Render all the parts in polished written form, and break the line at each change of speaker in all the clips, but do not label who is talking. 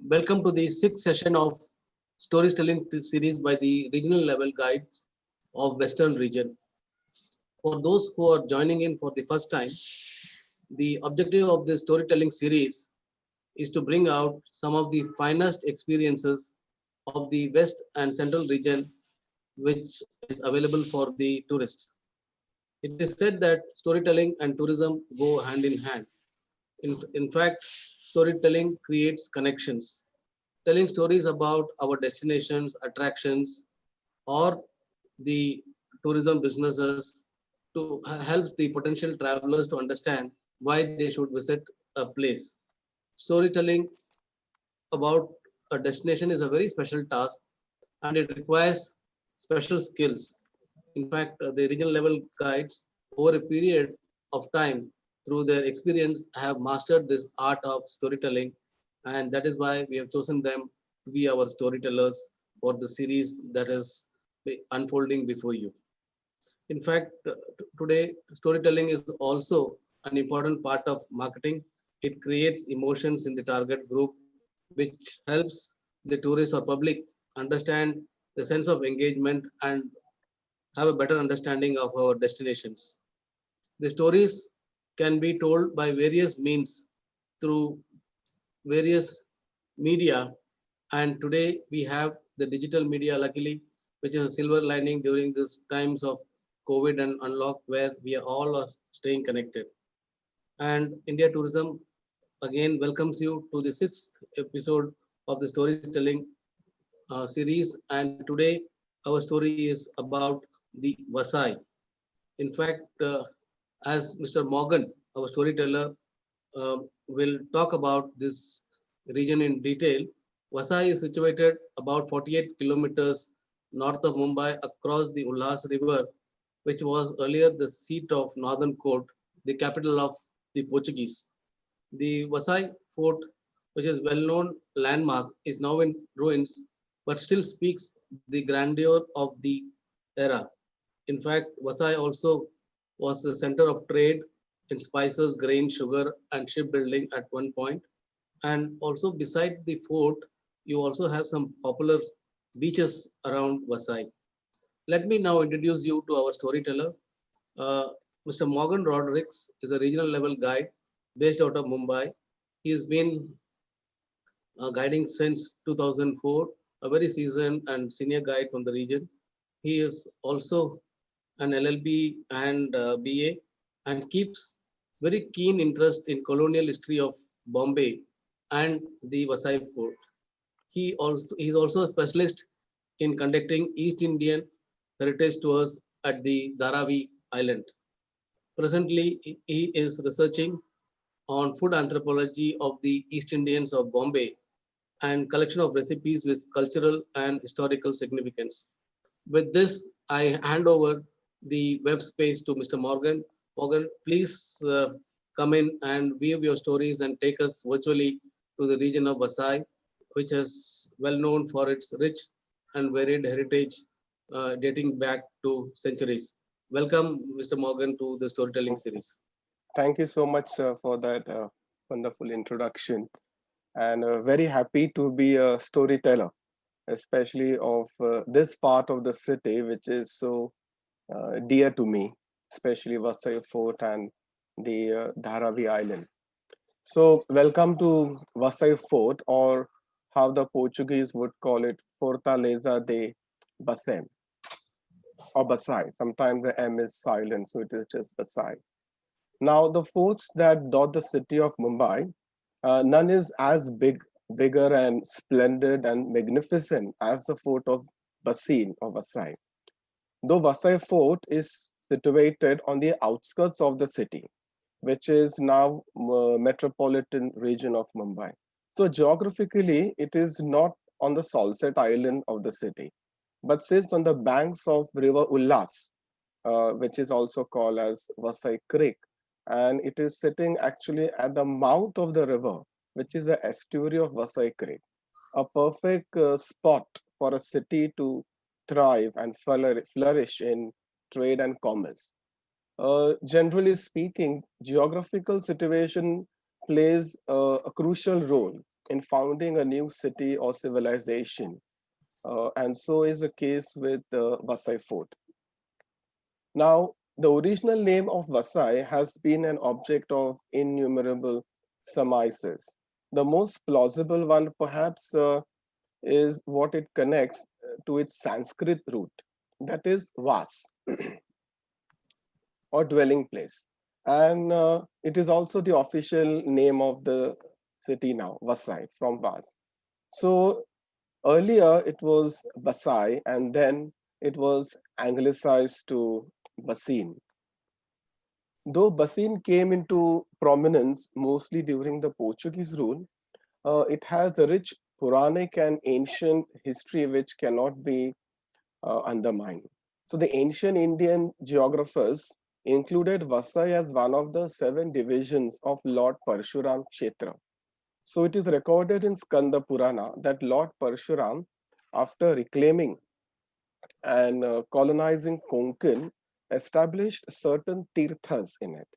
Welcome to the sixth session of storytelling series by the regional level guides of Western region. For those who are joining in for the first time, the objective of this storytelling series is to bring out some of the finest experiences of the West and Central region, which is available for the tourist. It is said that storytelling and tourism go hand in hand. In fact, storytelling creates connections. Telling stories about our destinations, attractions, or the tourism businesses to help the potential travelers to understand why they should visit a place. Storytelling about a destination is a very special task and it requires special skills. In fact, the regional level guides over a period of time through their experience have mastered this art of storytelling, and that is why we have chosen them to be our storytellers for the series that is unfolding before you. In fact, today storytelling is also an important part of marketing. It creates emotions in the target group, which helps the tourist or public understand the sense of engagement and have a better understanding of our destinations. The stories can be told by various means through various media, and today we have the digital media, luckily, which is a silver lining during these times of COVID and unlock, where we are all are staying connected. And India Tourism again welcomes you to the sixth episode of the storytelling series. And today our story is about the Vasai. In fact, as Mr. Morgan, our storyteller, will talk about this region in detail. Vasai is situated about 48 kilometers north of Mumbai across the Ulhas River, which was earlier the seat of Northern Court, the capital of the Portuguese. The Vasai fort, which is well-known landmark, is now in ruins, but still speaks the grandeur of the era. In fact, Vasai also was the center of trade in spices, grain, sugar, and shipbuilding at one point. And also beside the fort, you also have some popular beaches around Vasai. Let me now introduce you to our storyteller. Uh, Mr. Mogan Rodrigues is a regional level guide based out of Mumbai. He's been guiding since 2004, a very seasoned and senior guide from the region. He is also an LLB and BA and keeps very keen interest in colonial history of Bombay and the Vasai fort. He is also a specialist in conducting East Indian heritage tours at the Dharavi Island. Presently, he is researching on food anthropology of the East Indians of Bombay and collection of recipes with cultural and historical significance. With this, I hand over the web space to Mr. Morgan. Morgan, please come in and weave your stories and take us virtually to the region of Vasai, which is well known for its rich and varied heritage dating back to centuries. Welcome, Mr. Morgan, to the storytelling series.
Thank you so much, sir, for that wonderful introduction. And very happy to be a storyteller, especially of this part of the city, which is so dear to me, especially Vasai Fort and the Dharavi Island. So, welcome to Vasai Fort, or how the Portuguese would call it, Fortaleza de Basem, or Basai. Sometimes the M is silent, so it is just Basai. Now, the forts that dot the city of Mumbai, none is as bigger and splendid and magnificent as the fort of Basin or Vasai. Though Vasai fort is situated on the outskirts of the city, which is now metropolitan region of Mumbai. So geographically, it is not on the Salsette island of the city, but sits on the banks of river Ulhas, which is also called as Vasai Creek. And it is sitting actually at the mouth of the river, which is the estuary of Vasai Creek, a perfect spot for a city to thrive and flourish in trade and commerce. Generally speaking, geographical situation plays a crucial role in founding a new city or civilization. And so is the case with Vasai Fort. Now, the original name of Vasai has been an object of innumerable surmises. The most plausible one, perhaps, is what it connects to its Sanskrit root, that is Vas, or dwelling place. And it is also the official name of the city now, Vasai, from Vas. So earlier it was Vasai, and then it was anglicized to Basin. Though Basin came into prominence mostly during the Portuguese rule, it has a rich Puranic and ancient history which cannot be undermined. So the ancient Indian geographers included Vasai as one of the 7 divisions of Lord Parshuram Kshetra. So it is recorded in Skanda Purana that Lord Parshuram, after reclaiming and colonizing Konkan, established certain tirthas in it.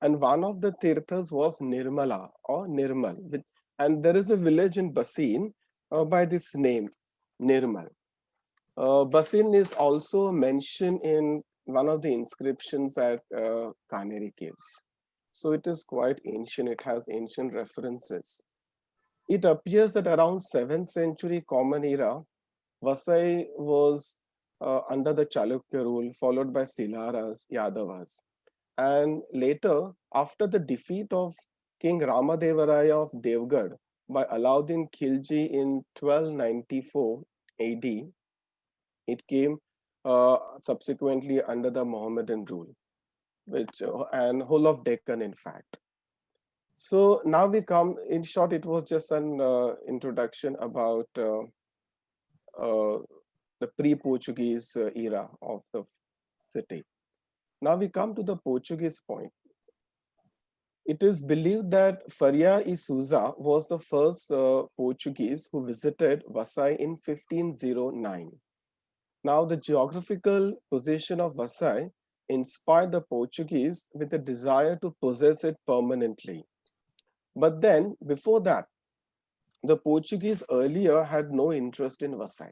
And one of the tirthas was Nirmala or Nirmal. And there is a village in Basin by this name, Nirmal. Basin is also mentioned in one of the inscriptions at Kaneri Caves. So it is quite ancient, it has ancient references. It appears that around 7th century Common Era, Vasai was under the Chalukya rule, followed by Silaras, Yadavas. And later, after the defeat of King Ramadevaraya of Devgad by Alauddin Khilji in 1294 AD, it came subsequently under the Mohammedan rule, which and whole of Deccan, in fact. So now we come, in short, it was just an introduction about the pre-Portuguese era of the city. Now we come to the Portuguese point. It is believed that Faria e Souza was the first Portuguese who visited Vasai in 1509. Now the geographical position of Vasai inspired the Portuguese with a desire to possess it permanently. But then, before that, the Portuguese earlier had no interest in Vasai.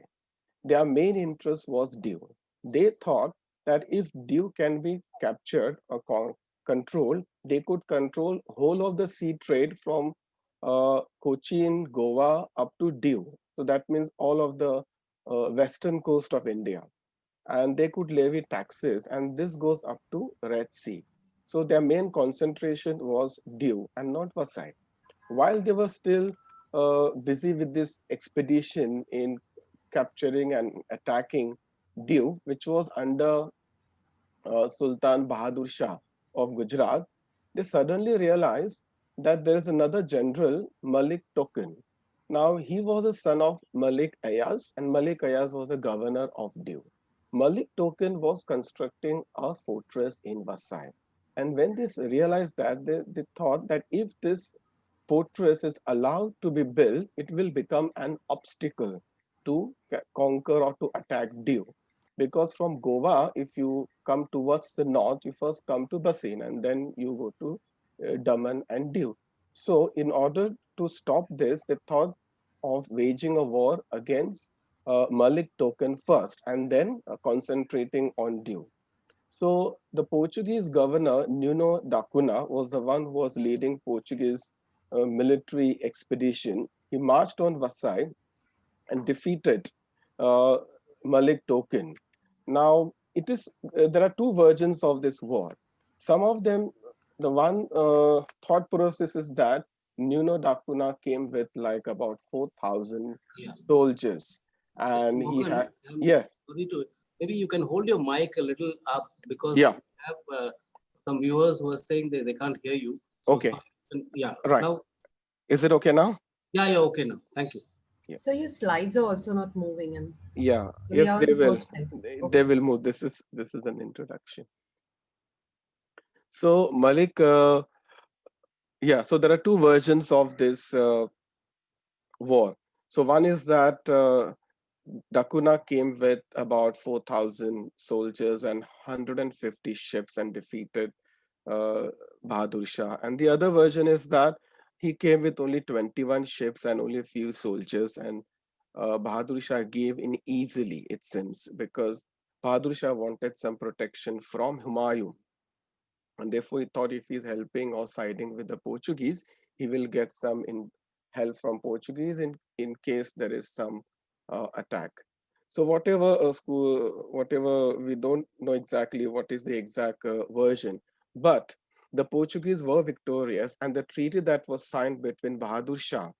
Their main interest was Diu. They thought that if Diu can be captured or controlled, they could control whole of the sea trade from Cochin, Goa up to Diu. So that means all of the western coast of India. And they could levy taxes, and this goes up to Red Sea. So their main concentration was Diu and not Vasai. While they were still busy with this expedition in capturing and attacking Diu, which was under Sultan Bahadur Shah of Gujarat, they suddenly realized that there is another general, Malik Token. Now, he was the son of Malik Ayaz, and Malik Ayaz was the governor of Diu. Malik Token was constructing a fortress in Vasai. And when they realized that, they thought that if this fortress is allowed to be built, it will become an obstacle to conquer or to attack Diu. Because from Goa, if you come towards the north, you first come to Basin and then you go to Daman and Diu. So in order to stop this, they thought of waging a war against Malik Token first and then concentrating on Diu. So the Portuguese governor, Nuno da Cunha, was the one who was leading Portuguese military expedition. He marched on Vasai and defeated Malik Token. Now, it is there are 2 versions of this war. Some of them, the one thought process is that Nuno da Cunha came with like about 4,000 soldiers, and
Mr.
he
Mogan,
had yes.
Sorry to, maybe you can hold your mic a little up because
Yeah.
we have some viewers who are saying they can't hear you. So
Okay.
Yeah.
Right.
Now,
is it okay now?
Yeah, okay now. Thank you.
Yeah.
So your slides are also not moving, and
Yeah.
so
Yes, they will. They will move. This is an introduction. So Malik, yeah. So there are 2 versions of this war. So one is that da Cunha came with about 4,000 soldiers and 150 ships and defeated Bahadur Shah. And the other version is that He came with only 21 ships and only a few soldiers, and Bahadur Shah gave in easily, it seems, because Bahadur Shah wanted some protection from Humayun, and therefore he thought if he's helping or siding with the Portuguese, he will get some help from Portuguese in case there is some attack. So whatever, we don't know exactly what is the exact version, but the Portuguese were victorious, and the treaty that was signed between Bahadur Shah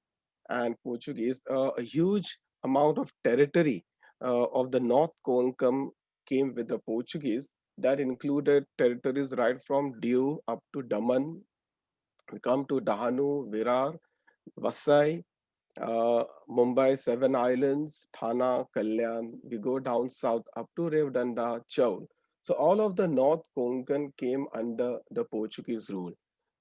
and Portuguese, a huge amount of territory of the North Konkan came with the Portuguese. That included territories right from Diu up to Daman. We come to Dahanu, Virar, Vasai, Mumbai, Seven Islands, Thana, Kalyan. We go down south up to Revdanda, Chaul. So all of the North Konkan came under the Portuguese rule.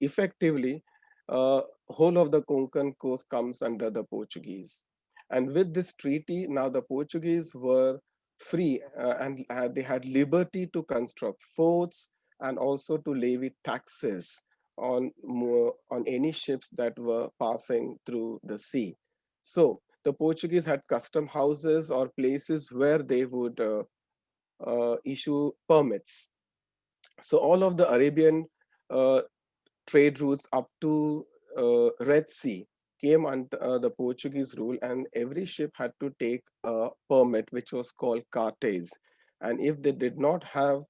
Effectively, whole of the Konkan coast comes under the Portuguese. And with this treaty, now the Portuguese were free and they had liberty to construct forts and also to levy taxes on any ships that were passing through the sea. So the Portuguese had custom houses or places where they would issue permits. So all of the Arabian uh, trade routes up to Red Sea came under the Portuguese rule, and every ship had to take a permit, which was called cartes. And if they did not have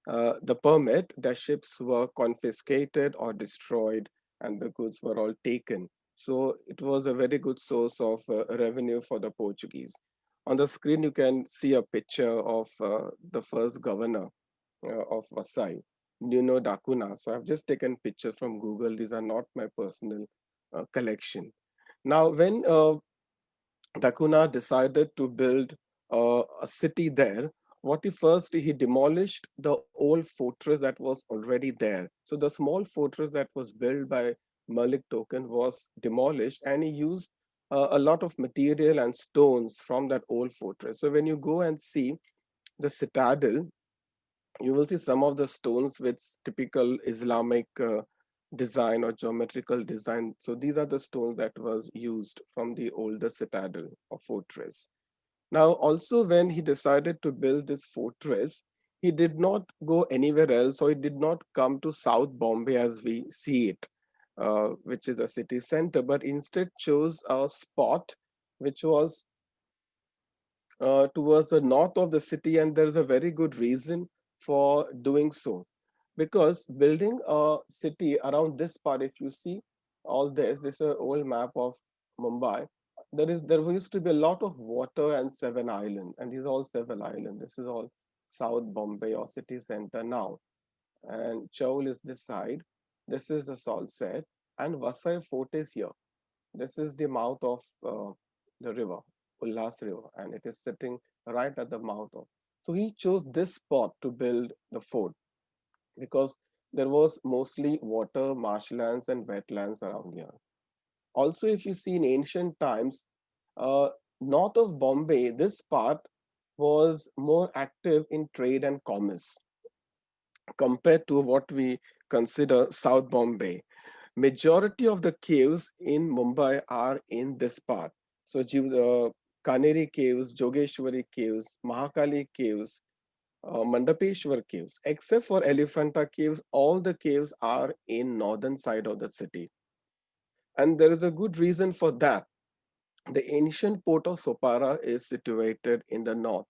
the permit, the ships were confiscated or destroyed, and the goods were all taken. So it was a very good source of revenue for the Portuguese. On the screen, you can see a picture of the first governor of Vasai, NUNO Dakuna. So I've just taken pictures from Google. These are not my personal collection. Now, when Dakuna decided to build a city there, he demolished the old fortress that was already there. So the small fortress that was built by Malik Token was demolished, and he used a lot of material and stones from that old fortress. So when you go and see the citadel, you will see some of the stones with typical Islamic design or geometrical design. So these are the stones that was used from the older citadel or fortress. Now, also when he decided to build this fortress, he did not go anywhere else, or he did not come to South Bombay as we see it, which is the city center, but instead chose a spot which was towards the north of the city, and there is a very good reason for doing so. Because building a city around this part, if you see all this is an old map of Mumbai. There used to be a lot of water and seven island, and these are all seven island. This is all South Bombay or city center now. And Chaul is this side. This is the salt set, and Vasai Fort is here. This is the mouth of the river, Ulhas River, and it is sitting right at the mouth of. So he chose this spot to build the fort because there was mostly water, marshlands, and wetlands around here. Also, if you see in ancient times, uh, north of Bombay, this part was more active in trade and commerce compared to what we consider South Bombay. Majority of the caves in Mumbai are in this part. So Kaneri caves, Jogeshwari caves, Mahakali caves, Mandapeshwar caves. Except for Elephanta caves, all the caves are in northern side of the city. And there is a good reason for that. The ancient port of Sopara is situated in the north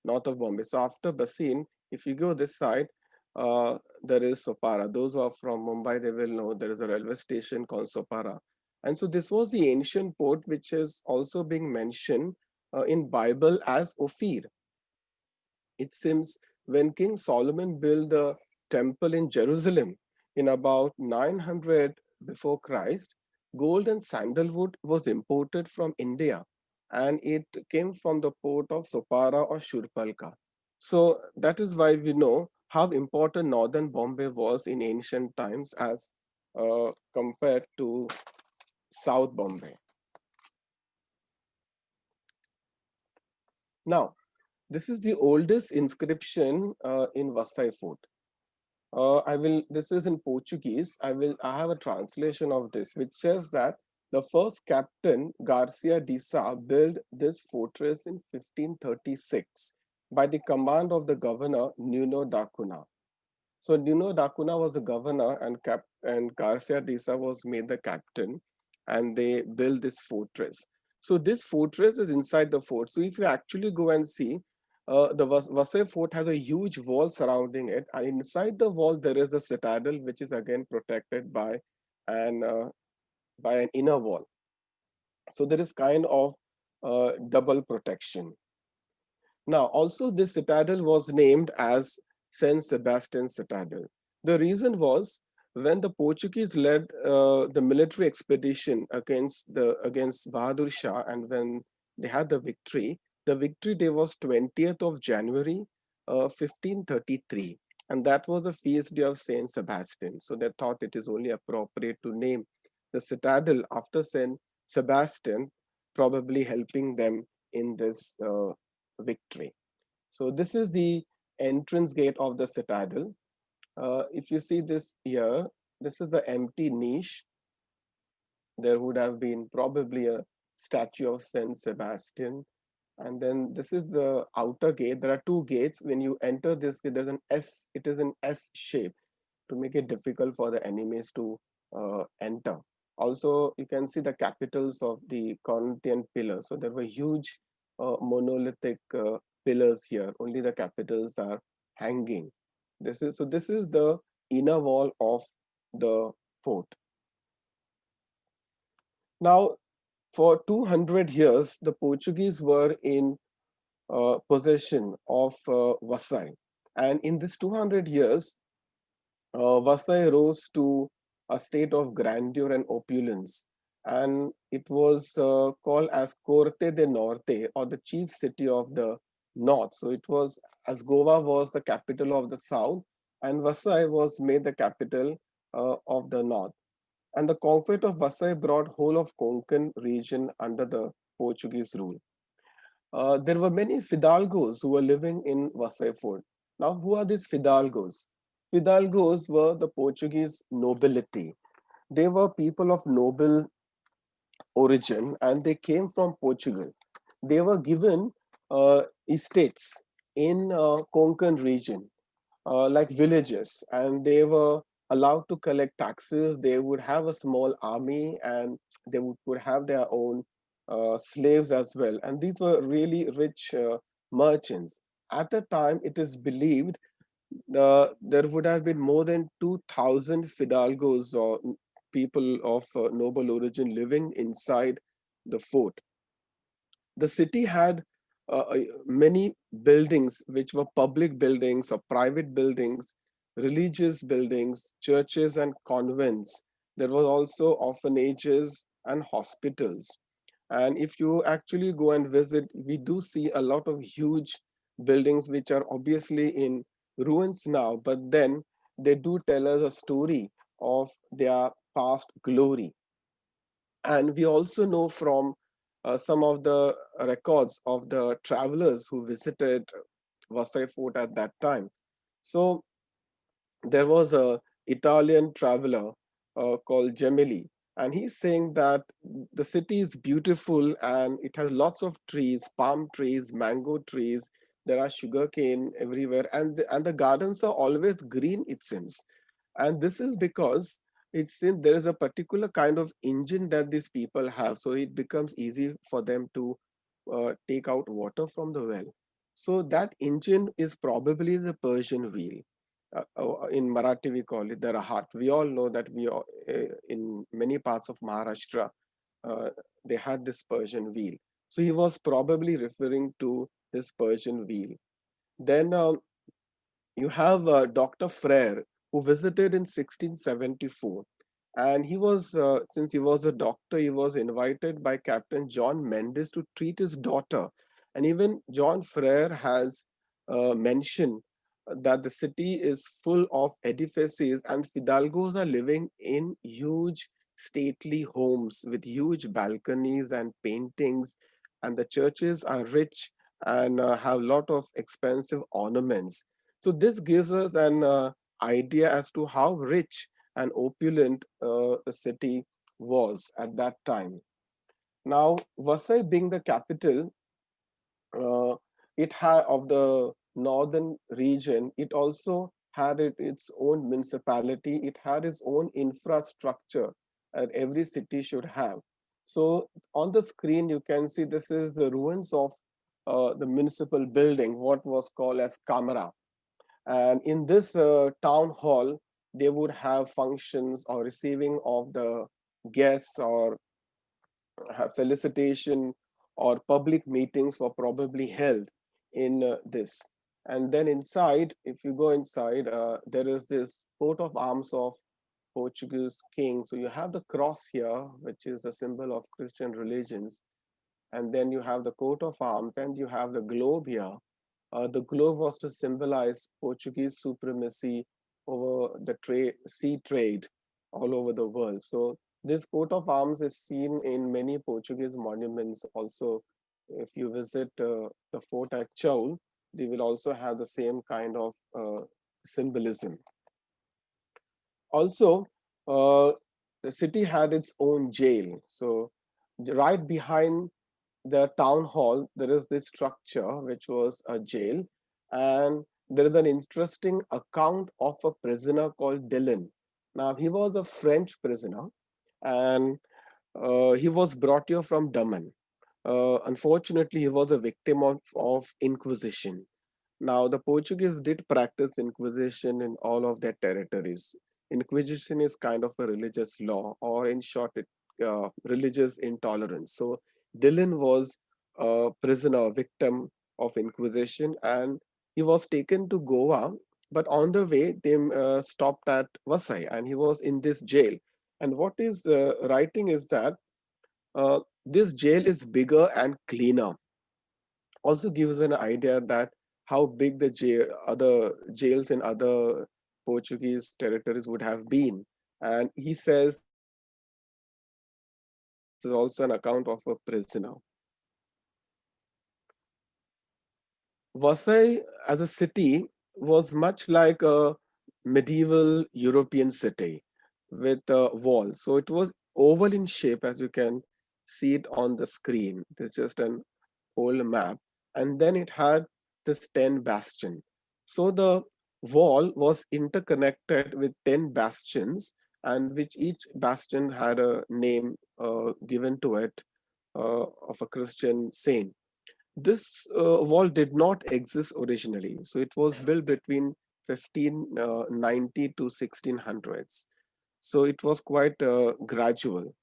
of Bombay. So after Basin, if you go this side, there is Sopara. Those who are from Mumbai, they will know there is a railway station called Sopara. And so this was the ancient port, which is also being mentioned in Bible as Ophir. It seems when King Solomon built the temple in Jerusalem in about 900 before Christ, gold and sandalwood was imported from India, and it came from the port of Sopara or Shurpalka. So that is why we know how important northern Bombay was in ancient times as compared to South Bombay. Now, this is the oldest inscription in Vasai Fort. this is in Portuguese. I have a translation of this, which says that the first captain, Garcia de Sá, built this fortress in 1536 by the command of the governor, Nuno da Cunha. So Nuno da Cunha was the governor, and Garcia de Sá was made the captain, and they built this fortress. So this fortress is inside the fort. So if you actually go and see, the Vasai fort has a huge wall surrounding it, and inside the wall there is a citadel, which is again protected an by an inner wall. So there is kind of double protection. Now, also this citadel was named as Saint Sebastian Citadel. The reason was when the Portuguese led the military expedition against Bahadur Shah, and when they had the victory day was 20th of January, 1533, and that was the feast day of Saint Sebastian. So they thought it is only appropriate to name the citadel after Saint Sebastian, probably helping them in this victory. So this is the entrance gate of the citadel. If you see this here, this is the empty niche. There would have been probably a statue of Saint Sebastian. And then this is the outer gate. There are two gates. When you enter this gate, there's an S, it is an S shape to make it difficult for the enemies to enter. Also, you can see the capitals of the Corinthian pillars. So there were huge monolithic pillars here. Only the capitals are hanging. This is the inner wall of the fort. Now, for 200 years, the Portuguese were in possession of Vasai, and in this 200 years, Vasai rose to a state of grandeur and opulence, and it was called as Corte de Norte, or the chief city of the north. So it was, as Goa was the capital of the south, and Vasai was made the capital of the north. And the conquest of Vasai brought whole of Konkan region under the Portuguese rule. There were many fidalgos who were living in Vasai fort. Now, who are these fidalgos? Fidalgos were the Portuguese nobility. They were people of noble origin, and they came from Portugal. They were given estates in Konkan region, like villages, and they were allowed to collect taxes. They would have a small army, and they would have their own slaves as well. And these were really rich merchants. At the time, it is believed there would have been more than 2,000 fidalgos, or people of noble origin, living inside the fort. The city had many buildings which were public buildings or private buildings, religious buildings, churches and convents. There was also orphanages and hospitals. And if you actually go and visit, we do see a lot of huge buildings which are obviously in ruins now, but then they do tell us a story of their past glory. And we also know from some of the records of the travelers who visited Vasai fort at that time. So there was a Italian traveler called Gemelli, and he's saying that the city is beautiful and it has lots of trees, palm trees, mango trees. There are sugarcane everywhere, and the gardens are always green, it seems. And this is because it seems there is a particular kind of engine that these people have, so it becomes easy for them to take out water from the well. So that engine is probably the Persian wheel. In Marathi, we call it the Rahat. We all know that in many parts of Maharashtra, uh, they had this Persian wheel. So he was probably referring to this Persian wheel. Then you have Dr. Frere, who visited in 1674. And he was, since he was a doctor, he was invited by Captain John Mendes to treat his daughter. And even John Frere has mentioned that the city is full of edifices, and Fidalgos are living in huge, stately homes with huge balconies and paintings. And the churches are rich and have a lot of expensive ornaments. So this gives us an idea as to how rich and opulent the city was at that time. Now, Vasai being the capital, uh, it had of the northern region, it also had its own municipality, it had its own infrastructure that every city should have. So on the screen you can see this is the ruins of the municipal building, what was called as Camera. And in this town hall they would have functions or receiving of the guests, or have felicitation or public meetings were probably held in this. And then inside, if you go inside, there is this coat of arms of Portuguese king. So you have the cross here, which is a symbol of Christian religions. And then you have the coat of arms, and you have the globe here. The globe was to symbolize Portuguese supremacy over the sea trade all over the world. So this coat of arms is seen in many Portuguese monuments. Also, if you visit the fort at Chaul, they will also have the same kind of symbolism. Also, the city had its own jail. So right behind the town hall, there is this structure which was a jail, and there is an interesting account of a prisoner called Dylan. Now, he was a French prisoner, and he was brought here from Daman. Unfortunately, he was a victim of Inquisition. Now, the Portuguese did practice Inquisition in all of their territories. Inquisition is kind of a religious law, or in short, religious intolerance. So, Dylan was a prisoner, victim of Inquisition, and he was taken to Goa. But on the way, they stopped at Vasai, and he was in this jail. And what is writing is that this jail is bigger and cleaner. Also gives an idea that how big the other jails in other Portuguese territories would have been. And he says this is also an account of a prisoner. Vasai as a city was much like a medieval European city with walls. So it was oval in shape, as you can see it on the screen. It's just an old map. And then it had this 10 bastion. So the wall was interconnected with 10 bastions, and which each bastion had a name given to it of a Christian saint. This wall did not exist originally. So it was built between 1590 to 1600s. So it was quite gradual.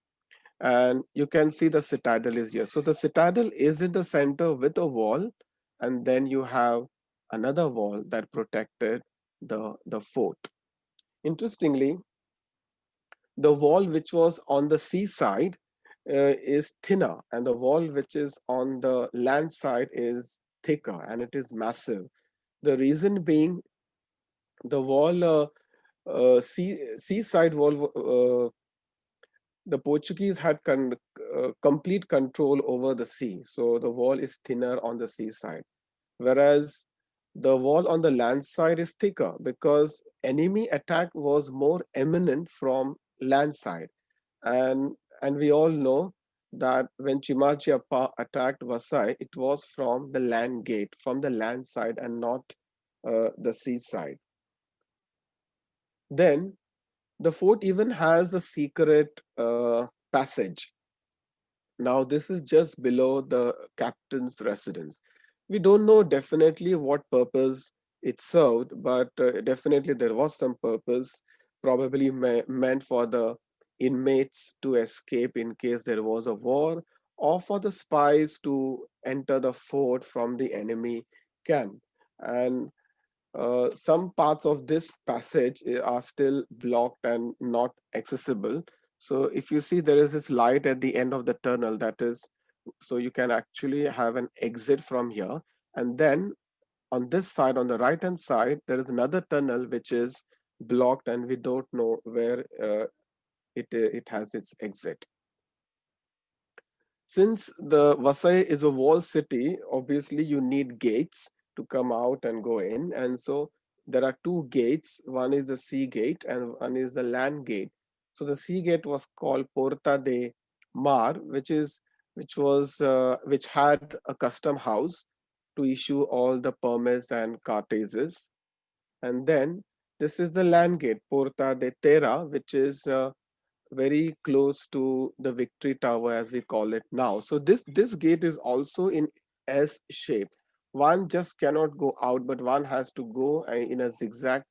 And you can see the citadel is here. So the citadel is in the center with a wall, and then you have another wall that protected the fort. Interestingly, the wall which was on the seaside is thinner, and the wall which is on the land side is thicker, and it is massive. The reason being the wall, seaside wall, the Portuguese had complete control over the sea. So the wall is thinner on the seaside, whereas the wall on the land side is thicker because enemy attack was more imminent from land side. And we all know that when Chimachi Appa attacked Vasai, it was from the land gate, from the land side, and not the seaside. Then the fort even has a secret passage. Now, this is just below the captain's residence. We don't know definitely what purpose it served, but definitely there was some purpose, probably meant for the inmates to escape in case there was a war, or for the spies to enter the fort from the enemy camp. And some parts of this passage are still blocked and not accessible. So if you see there is this light at the end of the tunnel, that is, so you can actually have an exit from here. And then on this side, on the right hand side, there is another tunnel which is blocked, and we don't know where it has its exit. Since the Vasai is a wall city, obviously you need gates to come out and go in. And so there are two gates. One is the sea gate and one is the land gate. So the sea gate was called Porta de Mar, which had a custom house to issue all the permits and cartages. And then this is the land gate, Porta de Terra, which is very close to the Victory Tower as we call it now. So this gate is also in S shape. One just cannot go out, but one has to go in a zigzag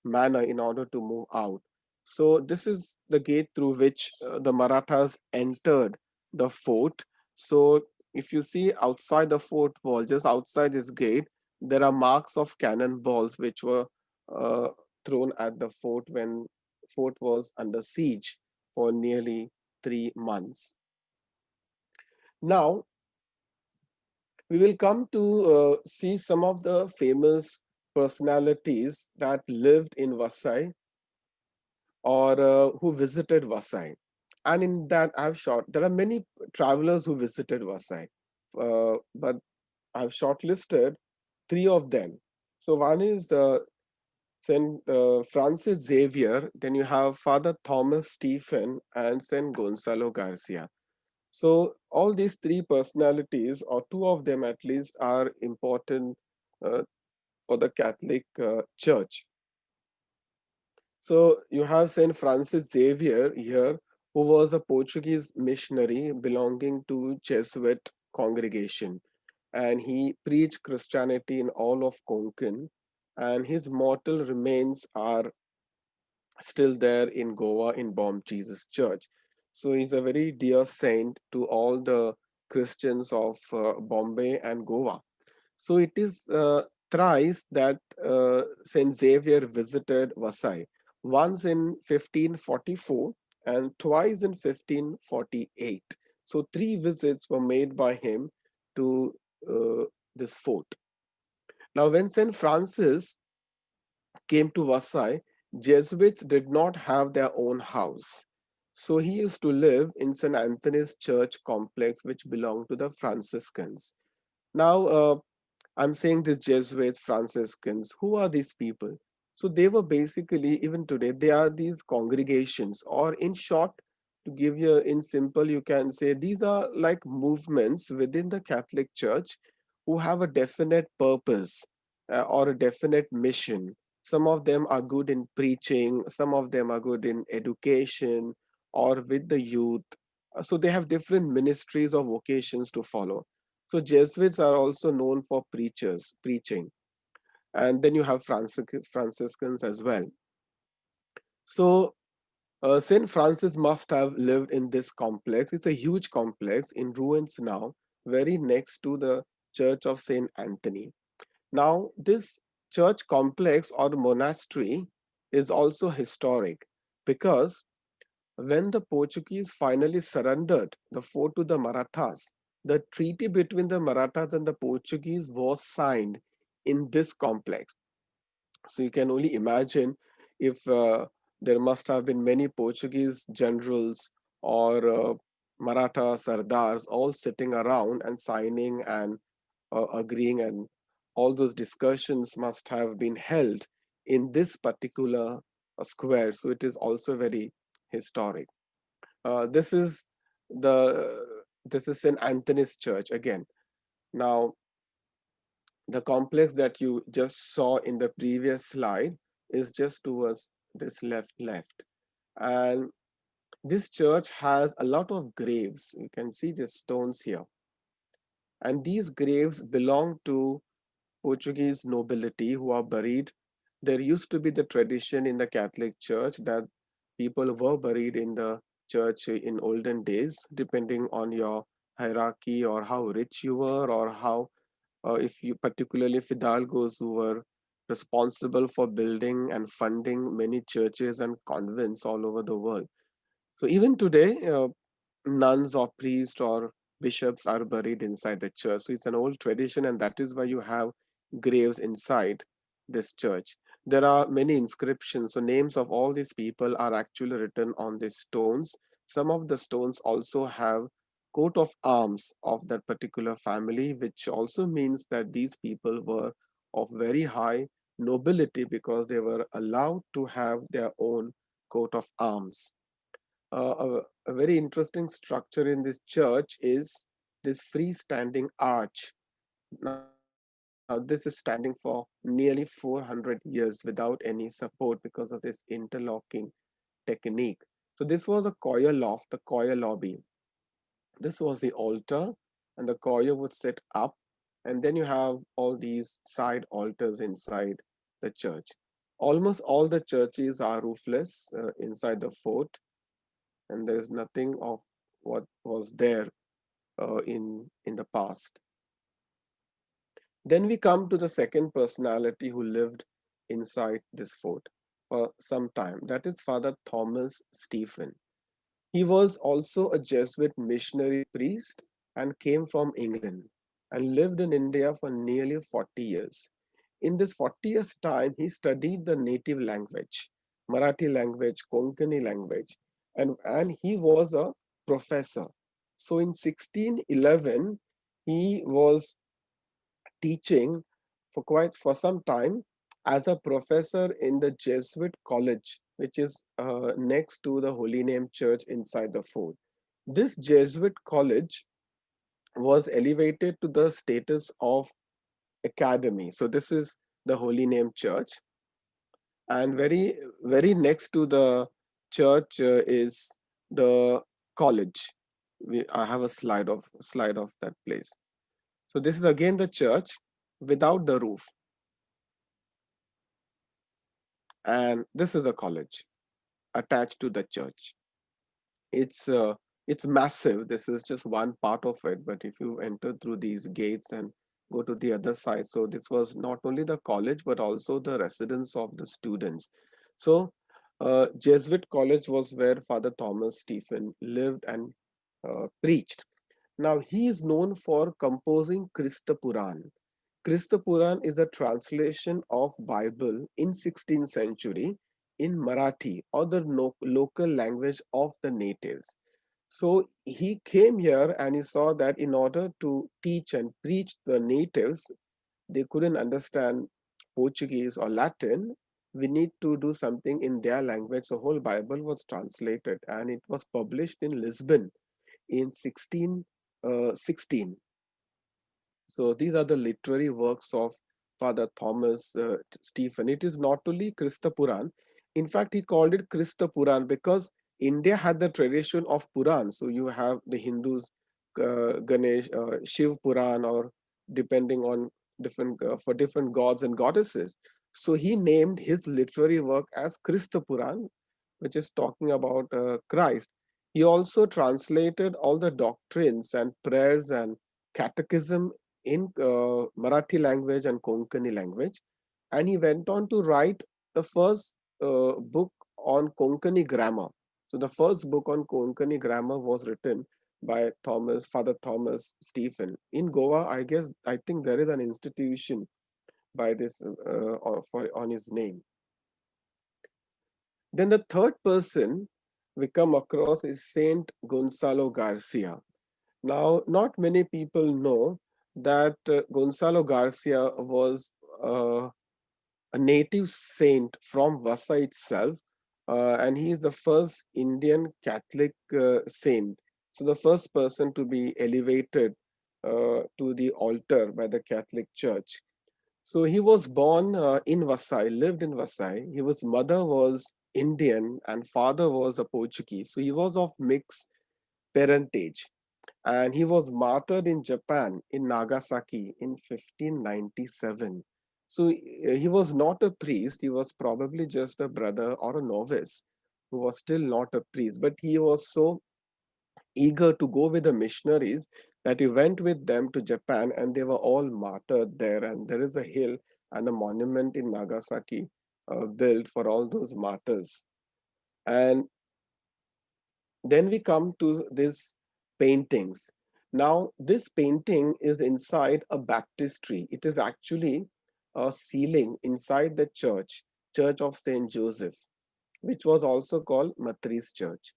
manner in order to move out. So this is the gate through which the Marathas entered the fort. So if you see outside the fort wall, just outside this gate, there are marks of cannonballs which were uh, thrown at the fort when fort was under siege for nearly 3 months. Now, we will come to see some of the famous personalities that lived in Vasai or who visited Vasai. And in that, there are many travelers who visited Vasai, but I've shortlisted three of them. So one is Saint Francis Xavier, then you have Father Thomas Stephen, and Saint Gonzalo Garcia. So all these three personalities, or two of them at least, are important uh, for the Catholic Church. So you have Saint Francis Xavier here, who was a Portuguese missionary belonging to Jesuit congregation, and he preached Christianity in all of Konkan, and his mortal remains are still there in Goa in Bomb Jesus Church. So he's a very dear saint to all the Christians of Bombay and Goa. So it is thrice that Saint Xavier visited Vasai, once in 1544 and twice in 1548. So three visits were made by him to this fort. Now, when Saint Francis came to Vasai, Jesuits did not have their own house. So he used to live in St. Anthony's Church complex, which belonged to the Franciscans. Now, I'm saying the Jesuits, Franciscans, who are these people? So they were basically, even today, they are these congregations, or in short, to give you in simple, you can say these are like movements within the Catholic Church who have a definite purpose or a definite mission. Some of them are good in preaching, some of them are good in education or with the youth. So they have different ministries or vocations to follow. So Jesuits are also known for preaching. And then you have Franciscans as well. So St. Francis must have lived in this complex. It's a huge complex in ruins now, very next to the Church of St. Anthony. Now, this church complex or monastery is also historic because when the Portuguese finally surrendered the fort to the Marathas, the treaty between the Marathas and the Portuguese was signed in this complex. So you can only imagine if there must have been many Portuguese generals or Maratha sardars all sitting around and signing and agreeing, and all those discussions must have been held in this particular square. So it is also very historic. This is St. Anthony's Church again. Now, the complex that you just saw in the previous slide is just towards this left. And this church has a lot of graves. You can see the stones here. And these graves belong to Portuguese nobility who are buried. There used to be the tradition in the Catholic Church that people were buried in the church in olden days, depending on your hierarchy or how rich you were, or how, if you, particularly Fidalgos who were responsible for building and funding many churches and convents all over the world. So even today, nuns or priests or bishops are buried inside the church. So it's an old tradition, and that is why you have graves inside this church. There are many inscriptions. So names of all these people are actually written on these stones. Some of the stones also have coat of arms of that particular family, which also means that these people were of very high nobility because they were allowed to have their own coat of arms. A very interesting structure in this church is this freestanding arch. Now, this is standing for nearly 400 years without any support because of this interlocking technique. So this was a choir loft, a choir lobby. This was the altar, and the choir would sit up, and then you have all these side altars inside the church. Almost all the churches are roofless inside the fort, and there is nothing of what was there in the past. Then we come to the second personality who lived inside this fort for some time. That is Father Thomas Stephen. He was also a Jesuit missionary priest and came from England and lived in India for nearly 40 years. In this 40 years time, he studied the native language, Marathi language, Konkani language, and he was a professor. So in 1611, he was teaching for some time as a professor in the Jesuit college, which is next to the Holy Name Church inside the fort. This Jesuit college was elevated to the status of academy. So this is the Holy Name Church, and very next to the church is the college. I have a slide of that place. So this is again the church without the roof, and this is the college attached to the church. It's massive. This is just one part of it, but if you enter through these gates and go to the other side, so this was not only the college but also the residence of the students. So Jesuit college was where Father Thomas Stephen lived and preached. Now he is known for composing Krista Puran. Krista Puran is a translation of Bible in 16th century in Marathi, or the local language of the natives. So he came here and he saw that in order to teach and preach the natives, they couldn't understand Portuguese or Latin. We need to do something in their language. The whole Bible was translated and it was published in Lisbon in 1616. So these are the literary works of Father Thomas Stephen. It is not only Krista Puran. In fact, he called it Krista Puran because India had the tradition of Puran. So you have the Hindus, Ganesh, Shiv Puran, or depending on different for different gods and goddesses. So he named his literary work as Krista Puran, which is talking about Christ. He also translated all the doctrines and prayers and catechism in Marathi language and Konkani language. And he went on to write the first book on Konkani grammar. So the first book on Konkani grammar was written by Father Thomas Stephen. In Goa, I think there is an institution by this on his name. Then the third person we come across is Saint Gonzalo Garcia. Now, not many people know that Gonzalo Garcia was a native saint from Vasai itself, and he is the first Indian Catholic saint. So, the first person to be elevated to the altar by the Catholic Church. So, he was born in Vasai, lived in Vasai. His mother was Indian and father was a Portuguese. So, he was of mixed parentage, and he was martyred in Japan in Nagasaki in 1597. So he was not a priest, he was probably just a brother or a novice who was still not a priest, but he was so eager to go with the missionaries that he went with them to Japan and they were all martyred there. And there is a hill and a monument in Nagasaki built for all those martyrs. And then we come to these paintings. Now, this painting is inside a baptistry. It is actually a ceiling inside the Church of Saint Joseph, which was also called Matriz Church.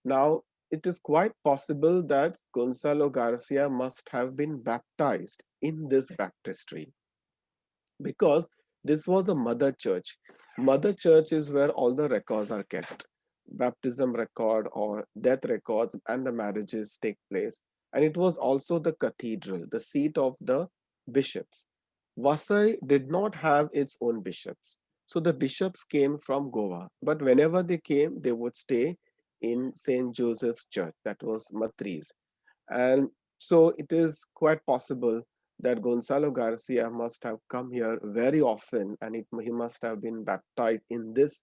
Now, it is quite possible that Gonzalo Garcia must have been baptized in this baptistry because This was the mother church. Mother church is where all the records are kept. Baptism record or death records and the marriages take place. And it was also the cathedral, the seat of the bishops. Vasai did not have its own bishops. So the bishops came from Goa. But whenever they came, they would stay in St. Joseph's Church, that was Matriz. And so it is quite possible that Gonzalo Garcia must have come here very often and he must have been baptized in this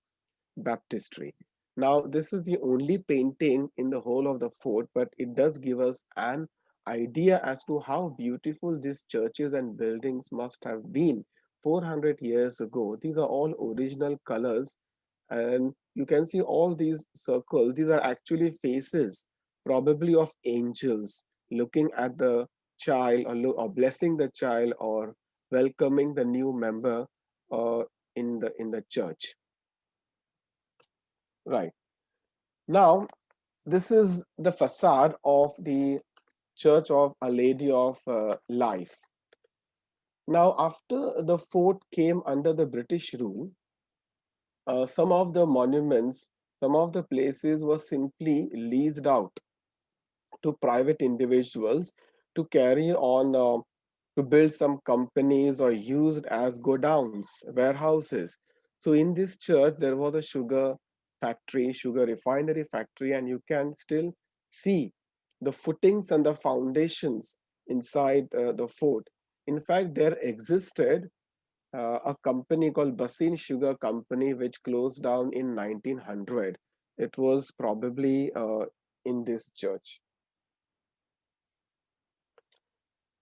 baptistry. Now, this is the only painting in the whole of the fort, but it does give us an idea as to how beautiful these churches and buildings must have been 400 years ago. These are all original colors, and you can see all these circles. These are actually faces, probably of angels looking at the child or blessing the child or welcoming the new member in the church. Right. Now, this is the facade of the Church of Our Lady of Life. Now, after the fort came under the British rule, some of the monuments, some of the places were simply leased out to private individuals to carry on, to build some companies or used as godowns, warehouses. So in this church, there was a sugar factory, sugar refinery factory, and you can still see the footings and the foundations inside the fort. In fact, there existed a company called Basin Sugar Company, which closed down in 1900. It was probably in this church.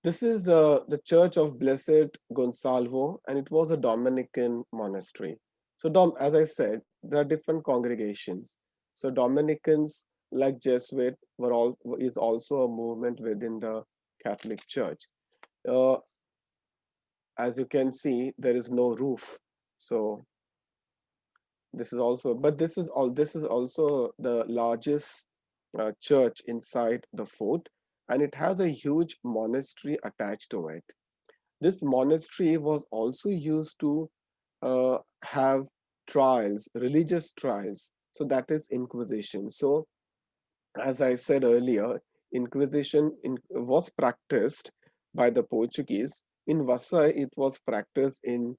This is the Church of Blessed Gonsalvo, and it was a Dominican monastery. So, as I said, there are different congregations. So, Dominicans, like Jesuit, is also a movement within the Catholic Church. As you can see, there is no roof. So, this is also, but this is all. This is also the largest church inside the fort, and it has a huge monastery attached to it. This monastery was also used to have trials, religious trials. So that is Inquisition. So, as I said earlier, Inquisition was practiced by the Portuguese. In Vasai, it was practiced in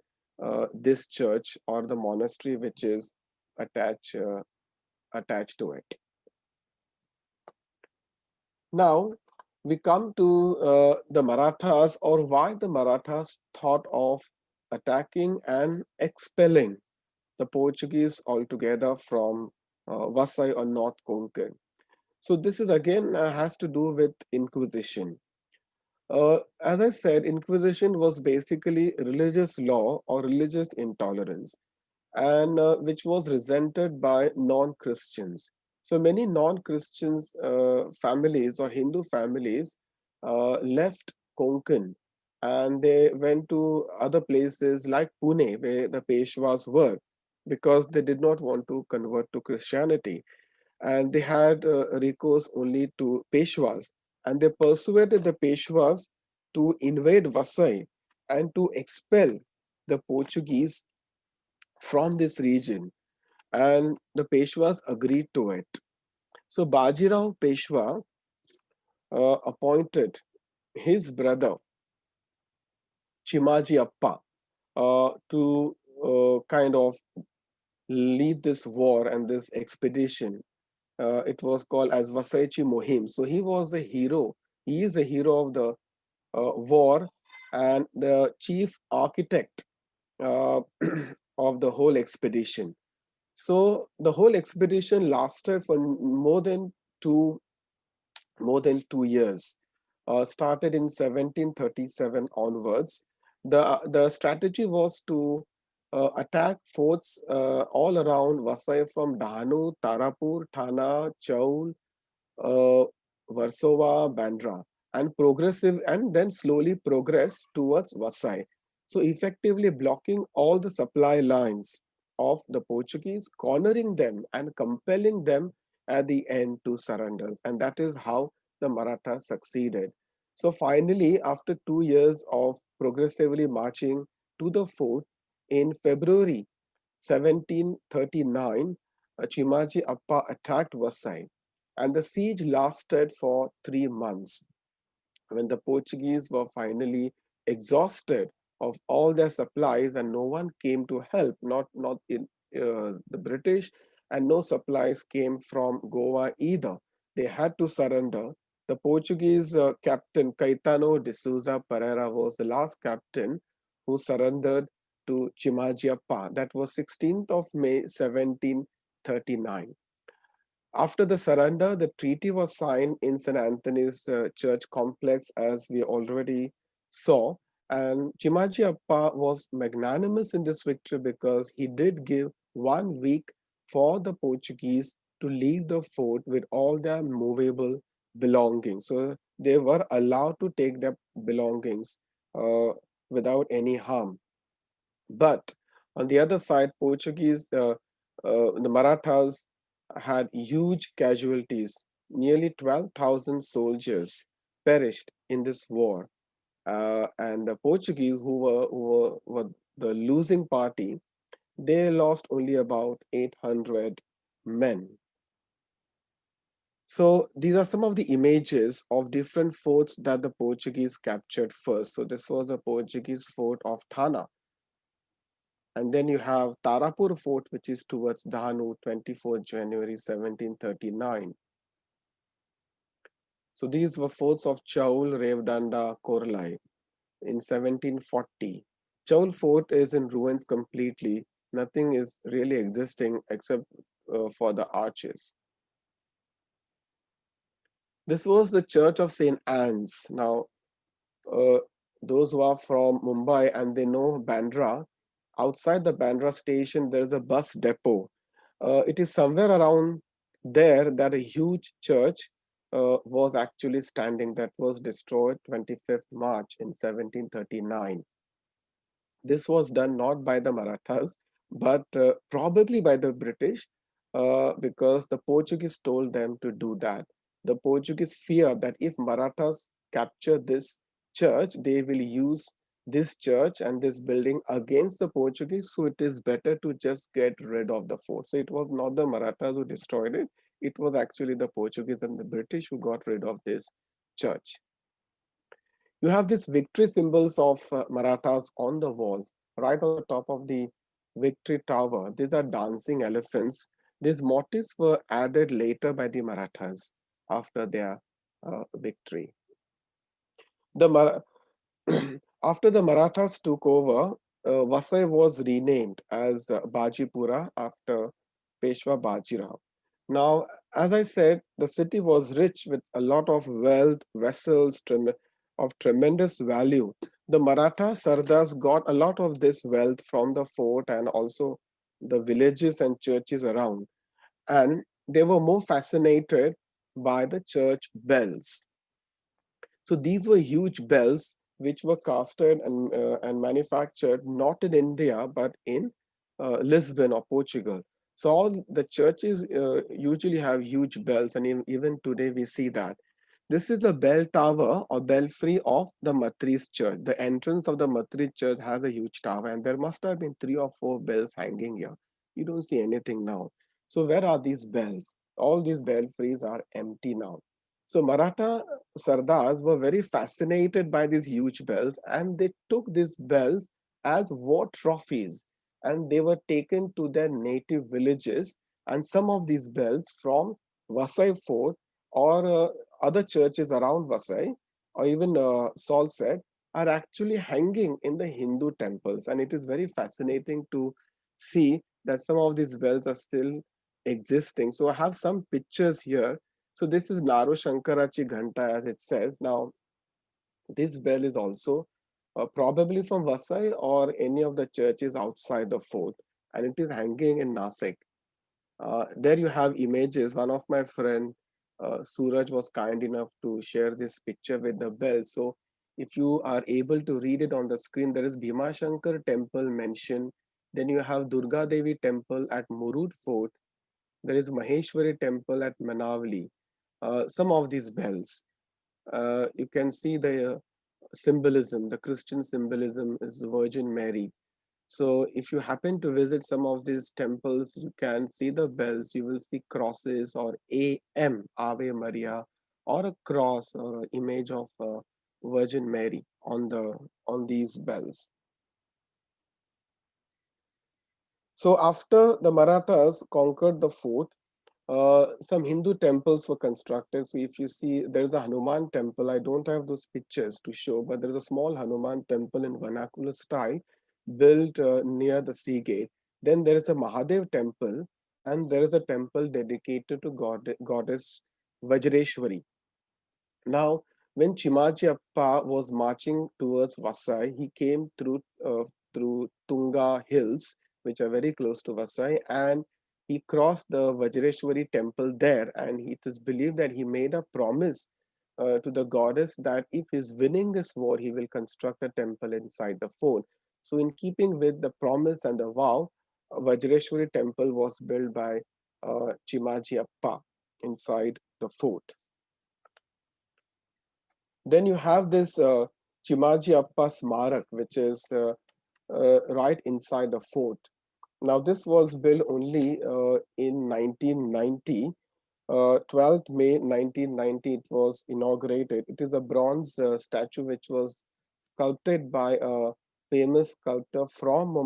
this church or the monastery which is attached attached to it. Now, we come to the Marathas, or why the Marathas thought of attacking and expelling the Portuguese altogether from Vasai or North Konkan. So this is again has to do with Inquisition. As I said, Inquisition was basically religious law or religious intolerance, and which was resented by non-Christians. So many non-Christians families or Hindu families left Konkan and they went to other places like Pune, where the Peshwas were, because they did not want to convert to Christianity. And they had recourse only to Peshwas. And they persuaded the Peshwas to invade Vasai and to expel the Portuguese from this region, and the Peshwas agreed to it. So Bajirao Peshwa appointed his brother Chimaji Appa to kind of lead this war and this expedition. It was called as Vasaichi Mohim. So he was a hero. He is a hero of the war and the chief architect of the whole expedition. So the whole expedition lasted for two more than 2 years. Started in 1737 onwards. The strategy was to attack forts all around Vasai from Dahanu, Tarapur, Thana, Chaul, uh, Warsaw, Bandra, and then slowly progress towards Vasai. So effectively blocking all the supply lines of the Portuguese, cornering them and compelling them at the end to surrender. And that is how the Marathas succeeded. So finally, after 2 years of progressively marching to the fort, In February 1739, Chimaji Appa attacked Vasai, and the siege lasted for 3 months. When the Portuguese were finally exhausted of all their supplies and no one came to help, not in the British, and no supplies came from Goa either. They had to surrender. The Portuguese captain Caetano de Souza Pereira was the last captain who surrendered to Chimajiappa. That was 16th of May 1739. After the surrender, the treaty was signed in St. Anthony's Church complex, as we already saw. And Chimaji Appa was magnanimous in this victory because he did give 1 week for the Portuguese to leave the fort with all their movable belongings. So they were allowed to take their belongings without any harm. But on the other side, the Marathas had huge casualties. Nearly 12,000 soldiers perished in this war. And the Portuguese, who were the losing party, they lost only about 800 men. So these are some of the images of different forts that the Portuguese captured first. So this was the Portuguese fort of Thana. And then you have Tarapur Fort, which is towards Dahanu, 24 January 1739. So these were forts of Chaul, Revdanda, Korlai in 1740. Chaul Fort is in ruins completely. Nothing is really existing except for the arches. This was the Church of St. Anne's. Now, those who are from Mumbai and they know Bandra, outside the Bandra station, there is a bus depot. It is somewhere around there that a huge church was actually standing, that was destroyed 25th March in 1739. This was done not by the Marathas, but probably by the British, because the Portuguese told them to do that. The Portuguese fear that if Marathas capture this church, they will use this church and this building against the Portuguese. So it is better to just get rid of the fort. So it was not the Marathas who destroyed it. It was actually the Portuguese and the British who got rid of this church. You have these victory symbols of Marathas on the wall, right on the top of the victory tower. These are dancing elephants. These motifs were added later by the Marathas after their victory. After the Marathas took over, Vasai was renamed as Bajipura after Peshwa Bajirao. Now, as I said, the city was rich with a lot of wealth, vessels of tremendous value. The Maratha Sardars got a lot of this wealth from the fort and also the villages and churches around. And they were more fascinated by the church bells. So these were huge bells which were casted and manufactured not in India but in Lisbon or Portugal. So all the churches usually have huge bells, and even today we see that. This is the bell tower or belfry of the Matri's church. The entrance of the Matri church has a huge tower, and there must have been 3 or 4 bells hanging here. You don't see anything now. So where are these bells? All these belfries are empty now. So Maratha Sardars were very fascinated by these huge bells, and they took these bells as war trophies, and they were taken to their native villages. And some of these bells from Vasai Fort or other churches around Vasai, or even Salsette, are actually hanging in the Hindu temples. And it is very fascinating to see that some of these bells are still existing. So I have some pictures here. So this is Naru Shankarachi Ghanta, as it says. Now, this bell is also probably from Vasai or any of the churches outside the fort, and it is hanging in Nasik. There you have images. One of my friend, Suraj, was kind enough to share this picture with the bell. So if you are able to read it on the screen, there is Bhima Shankar temple mentioned. Then you have Durga Devi temple at Murud Fort. There is Maheshwari temple at Manavali. Some of these bells. You can see the symbolism, the Christian symbolism is Virgin Mary. So if you happen to visit some of these temples, you can see the bells, you will see crosses or AM, Ave Maria, or a cross or an image of Virgin Mary on these bells. So after the Marathas conquered the fort, some Hindu temples were constructed. So if you see, there's a Hanuman temple. I don't have those pictures to show, but there's a small Hanuman temple in vernacular style built near the sea gate. Then there is a Mahadev temple, and there is a temple dedicated to goddess Vajreshwari. Now, when Chimaji Appa was marching towards Vasai, he came through Tunga Hills, which are very close to Vasai, and he crossed the Vajreshwari temple there. And it is believed that he made a promise to the goddess that if he's winning this war, he will construct a temple inside the fort. So, in keeping with the promise and the vow, Vajreshwari temple was built by Chimaji Appa inside the fort. Then you have this Chimaji Appa Smarak, which is right inside the fort. Now, this was built only in 1990. 12th May 1990, it was inaugurated. It is a bronze statue which was sculpted by a famous sculptor from Mumbai.